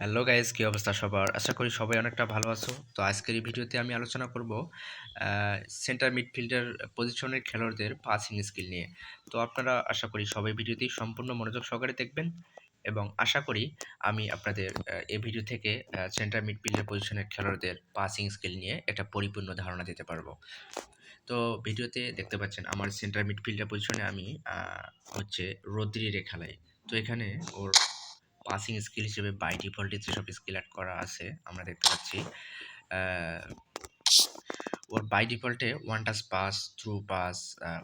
Hello guys, কি অবস্থা সবার? আশা করি সবাই অনেকটা ভালো আছো। তো আজকের এই ভিডিওতে আমি আলোচনা করব সেন্টার মিডফিল্ডার পজিশনের খেলোয়াড়দের পাসিং স্কিল নিয়ে। তো আপনারা আশা করি সবাই ভিডিওটি সম্পূর্ণ মনোযোগ সহকারে দেখবেন এবং আশা করি আমি আপনাদের এই ভিডিও থেকে সেন্টার মিডফিল্ডার পজিশনের খেলোয়াড়দের পাসিং স্কিল নিয়ে একটা পরিপূর্ণ ধারণা দিতে পারবো। তো ভিডিওতে দেখতে পাচ্ছেন আমার সেন্টার মিডফিল্ডার পজিশনে আমি হচ্ছে রদ্রিরে খেলাই। তো এখানে ওর পাসিং স্কিল হিসেবে বাই ডিফল্টে যেসব স্কিল অ্যাড করা আছে আমরা দেখতে পাচ্ছি আহ, ওর বাই ডিফল্টে one touch pass, through pass,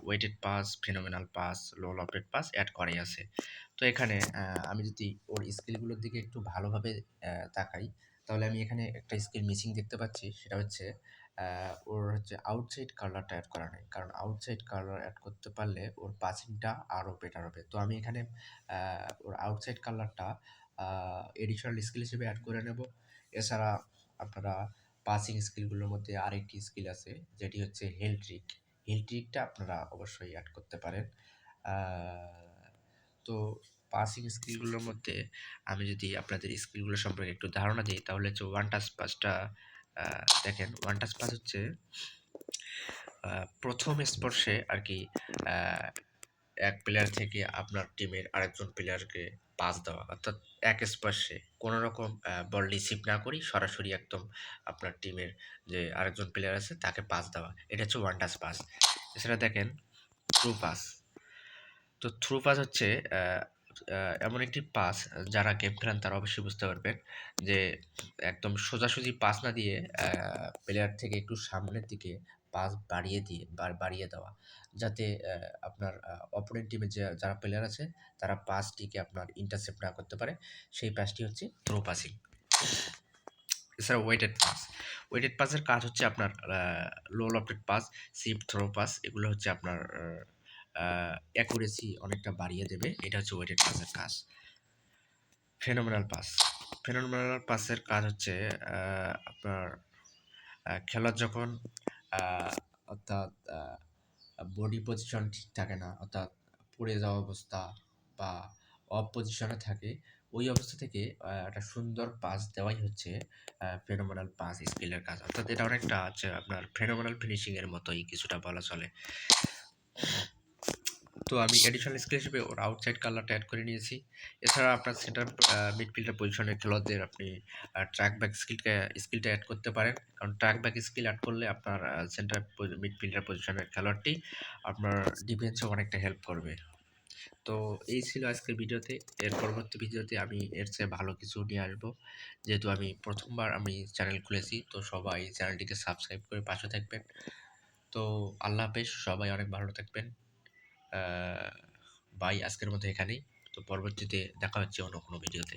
weighted pass, phenomenal pass, low lofted pass add করাই আছে। তো এখানে আমি যদি ওর স্কিলগুলোর দিকে একটু ভালোভাবে তাকাই, তাহলে আমি এখানে একটা স্কিল মিসিং দেখতে পাচ্ছি। সেটা হচ্ছে ওর হচ্ছে আউটসাইড কার্লারটা অ্যাড করা নেই, কারণ আউটসাইড কার্লার অ্যাড করতে পারলে ওর পাসিংটা আরও বেটার হবে। তো আমি এখানে ওর আউটসাইড কার্লারটা এডিশনাল স্কিল হিসেবে অ্যাড করে নেব। এছাড়া আপনারা পাসিং স্কিলগুলোর মধ্যে আরেকটি স্কিল আছে, যেটি হচ্ছে হিল ট্রিক। হিল ট্রিকটা আপনারা অবশ্যই অ্যাড করতে পারেন। তো পাসিং স্কিলগুলোর মধ্যে আমি যদি আপনাদের স্কিলগুলো সম্পর্কে একটু ধারণা দিই, তাহলে হচ্ছে ওয়ান টাচ পাসটা দেখেন। ওয়ান টাচ পাস হচ্ছে প্রথম স্পর্শে আর কি এক প্লেয়ার থেকে আপনার টিমের আরেকজন প্লেয়ারকে পাস দেওয়া, অর্থাৎ এক স্পর্শে কোনো রকম বল রিসিভ না করি সরাসরি একদম আপনার টিমের যে আরেকজন প্লেয়ার আছে তাকে পাস দেওয়া, এটা হচ্ছে ওয়ান টাচ পাস। এছাড়া দেখেন থ্রু পাস। তো থ্রু পাস হচ্ছে এমন একটি পাস, যারা গেম খেলেন তারা অবশ্যই বুঝতে পারবেন যে একদম সোজাসুজি পাস না দিয়ে প্লেয়ার থেকে একটু সামনের দিকে পাস বাড়িয়ে দেওয়া, যাতে আপনার অপোনেন্ট টিমে যারা প্লেয়ার আছে তারা পাসটিকে আপনার ইন্টারসেপ্ট না করতে পারে। সেই পাসটি হচ্ছে থ্রো পাসিং। এছাড়া ওয়েটেড পাস। ওয়েটেড পাসের কাজ হচ্ছে আপনার low lofted pass, chip through pass, এগুলো হচ্ছে আপনার অ্যাকুরেসি অনেকটা বাড়িয়ে দেবে। এটা হচ্ছে ওয়েটেড পাসের কাজ। Phenomenal pass. ফেনোমেনাল পাসের কাজ হচ্ছে আপনার খেলার যখন অর্থাৎ বডি পজিশন ঠিক থাকে না, অর্থাৎ পড়ে যাওয়া অবস্থা বা অফ পজিশনে থাকে, ওই অবস্থা থেকে একটা সুন্দর পাস দেওয়াই হচ্ছে ফেনোমেনাল পাস স্কিলের কাজ। অর্থাৎ এটা অনেকটা হচ্ছে আপনার ফেনোমেনাল ফিনিশিংয়ের মতোই কিছুটা বলা চলে। তো আমি এডিশনাল স্কিল হিসেবে ওর আউটসাইড কালারটা অ্যাড করে নিয়েছি। এছাড়া আপনার সেন্টার মিডফিল্ডার পজিশনের খেলোয়াড়দের আপনি ট্র্যাক ব্যাক স্কিলটা অ্যাড করতে পারেন, কারণ ট্র্যাক ব্যাক স্কিল অ্যাড করলে আপনার সেন্টার মিডফিল্ডার পজিশনের খেলোয়াড়টি আপনার ডিফেন্সে অনেকটা হেল্প করবে। তো এই ছিল আজকের ভিডিওতে। এর পরবর্তী ভিডিওতে আমি এর চেয়ে ভালো কিছু নিয়ে আসবো। যেহেতু আমি প্রথমবার আমি চ্যানেল খুলেছি, তো সবাই চ্যানেলটিকে সাবস্ক্রাইব করে পাশে থাকবেন। তো আল্লাহ হাফেজ, সবাই অনেক ভালো থাকবেন। বাই, আজকের মতো এখানেই। তো পরবর্তীতে দেখা হচ্ছে অন্য কোনো ভিডিওতে।